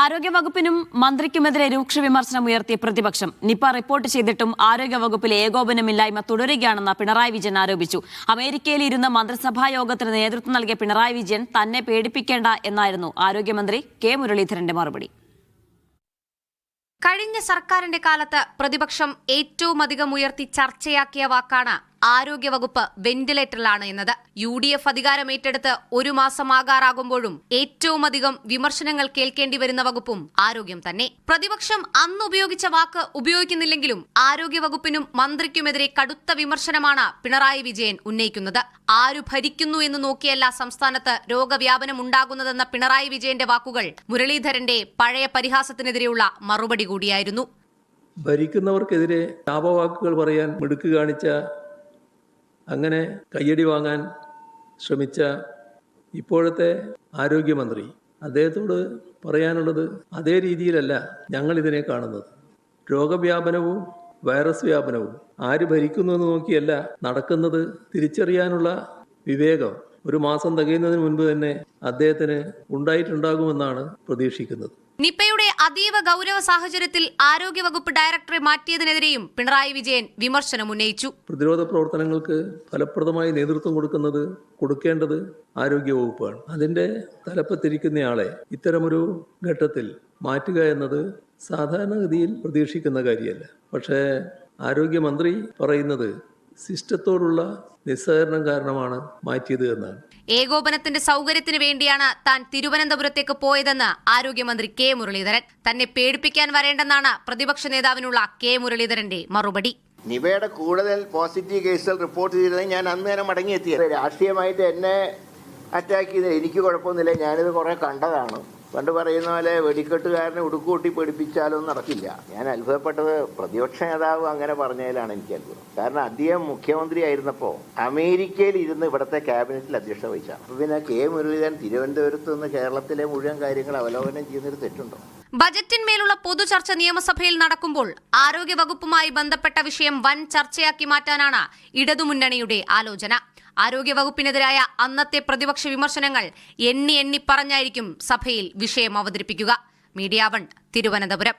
ആരോഗ്യവകുപ്പിനും മന്ത്രിക്കുമെതിരെ രൂക്ഷ വിമർശനം ഉയർത്തിയ പ്രതിപക്ഷം നിപ റിപ്പോർട്ട് ചെയ്തിട്ടും ആരോഗ്യവകുപ്പിൽ ഏകോപനമില്ലായ്മ തുടരുകയാണെന്ന് പിണറായി വിജയൻ ആരോപിച്ചു. അമേരിക്കയിൽ ഇരുന്ന് മന്ത്രിസഭാ യോഗത്തിന് നേതൃത്വം നൽകിയ പിണറായി വിജയൻ തന്നെ പേടിപ്പിക്കേണ്ട എന്നായിരുന്നു ആരോഗ്യമന്ത്രി കെ മുരളീധരന്റെ മറുപടി. കഴിഞ്ഞ സർക്കാരിന്റെ കാലത്ത് പ്രതിപക്ഷം ഏറ്റവുമധികം ഉയർത്തി ചർച്ചയാക്കിയ വാക്കാണ് ആരോഗ്യവകുപ്പ് വെന്റിലേറ്ററിലാണ് എന്നത്. UDF അധികാരമേറ്റെടുത്ത് ഒരു മാസമാകാറാകുമ്പോഴും ഏറ്റവുമധികം വിമർശനങ്ങൾ കേൾക്കേണ്ടി വരുന്ന വകുപ്പും ആരോഗ്യം തന്നെ. പ്രതിപക്ഷം അന്ന് ഉപയോഗിച്ച വാക്ക് ഉപയോഗിക്കുന്നില്ലെങ്കിലും ആരോഗ്യവകുപ്പിനും മന്ത്രിക്കുമെതിരെ കടുത്ത വിമർശനമാണ് പിണറായി വിജയൻ ഉന്നയിക്കുന്നത്. ആരു ഭരിക്കുന്നു എന്ന് നോക്കിയല്ല സംസ്ഥാനത്ത് രോഗവ്യാപനം ഉണ്ടാകുന്നതെന്ന പിണറായി വിജയന്റെ വാക്കുകൾ മുരളീധരന്റെ പഴയ പരിഹാസത്തിനെതിരെയുള്ള മറുപടി കൂടിയായിരുന്നു. ഭരിക്കുന്നവർക്കെതിരെ ശാപവാക്കുകൾ പറയാൻ മിടുക്ക് കാണിച്ച, അങ്ങനെ കയ്യടി വാങ്ങാൻ ശ്രമിച്ച ഇപ്പോഴത്തെ ആരോഗ്യമന്ത്രി, അദ്ദേഹത്തോട് പറയാനുള്ളത് അതേ രീതിയിലല്ല ഞങ്ങൾ ഇതിനെ കാണുന്നത്. രോഗവ്യാപനവും വൈറസ് വ്യാപനവും ആര് ഭരിക്കുന്നു എന്ന് നോക്കിയല്ല നടക്കുന്നത്. തിരിച്ചറിയാനുള്ള വിവേകം ഒരു മാസം തികയുന്നതിന് മുൻപ് തന്നെ അദ്ദേഹത്തിന് ഉണ്ടായിട്ടുണ്ടാകുമെന്നാണ് പ്രതീക്ഷിക്കുന്നത്. നിപയുടെ അതീവ ഗൗരവ സാഹചര്യത്തിൽ ആരോഗ്യവകുപ്പ് ഡയറക്ടറെ മാറ്റിയതിനെതിരെയും പിണറായി വിജയൻ വിമർശനം ഉന്നയിച്ചു. പ്രതിരോധ പ്രവർത്തനങ്ങൾക്ക് ഫലപ്രദമായി നേതൃത്വം കൊടുക്കേണ്ടത് ആരോഗ്യവകുപ്പാണ്. അതിന്റെ തലപ്പത്തിരിക്കുന്നയാളെ ഇത്തരമൊരു ഘട്ടത്തിൽ മാറ്റുക എന്നത് സാധാരണഗതിയിൽ പ്രതീക്ഷിക്കുന്ന കാര്യമല്ല. പക്ഷേ ആരോഗ്യമന്ത്രി പറയുന്നത് സിസ്റ്റത്തോടുള്ള നിസ്സഹകരണം കാരണമാണ് മാറ്റിയത് എന്നാണ്. ഏകോപനത്തിന്റെ സൗകര്യത്തിന് വേണ്ടിയാണ് താൻ തിരുവനന്തപുരത്തേക്ക് പോയതെന്ന് ആരോഗ്യമന്ത്രി കെ മുരളീധരൻ. തന്നെ പേടിപ്പിക്കാൻ വരേണ്ടെന്നാണ് പ്രതിപക്ഷ നേതാവിനുള്ള കെ മുരളീധരന്റെ മറുപടി. നിപയുടെ കൂടുതൽ പോസിറ്റീവ് കേസുകൾ റിപ്പോർട്ട് ചെയ്തത് ഞാൻ അന്ന് തന്നെ മടങ്ങിയെത്തിയത്. രാഷ്ട്രീയമായിട്ട് എന്നെ അറ്റാക്ക് ചെയ്ത് എനിക്ക് കുഴപ്പമൊന്നുമില്ല. ഞാനിത് കുറെ കണ്ടതാണ്. പണ്ട് പറയുന്ന പോലെ വെടിക്കെട്ടുകാരനെ ഉടുക്കൂട്ടി പേടിപ്പിച്ചാലൊന്നും നടക്കില്ല. ഞാൻ അത്ഭുതപ്പെട്ടത് പ്രതിപക്ഷ നേതാവ് അങ്ങനെ പറഞ്ഞതിലാണ് എനിക്ക് അത്ഭുതം. കാരണം അദ്ദേഹം മുഖ്യമന്ത്രി ആയിരുന്നപ്പോൾ അമേരിക്കയിൽ ഇരുന്ന് ഇവിടുത്തെ ക്യാബിനറ്റിൽ അധ്യക്ഷത വഹിച്ചാണ്. അപ്പോൾ പിന്നെ കെ മുരളീധരൻ തിരുവനന്തപുരത്ത് നിന്ന് കേരളത്തിലെ മുഴുവൻ കാര്യങ്ങൾ അവലോകനം ചെയ്യുന്നൊരു തെറ്റുണ്ടോ? ബജറ്റിന്മേലുള്ള പൊതുചർച്ച നിയമസഭയിൽ നടക്കുമ്പോൾ ആരോഗ്യവകുപ്പുമായി ബന്ധപ്പെട്ട വിഷയം വൻ ചർച്ചയാക്കി മാറ്റാനാണ് ഇടതുമുന്നണിയുടെ ആലോചന. ആരോഗ്യവകുപ്പിനെതിരായ അന്നത്തെ പ്രതിപക്ഷ വിമർശനങ്ങൾ എണ്ണി പറഞ്ഞായിരിക്കും സഭയിൽ വിഷയം അവതരിപ്പിക്കുക. മീഡിയ 1 തിരുവനന്തപുരം.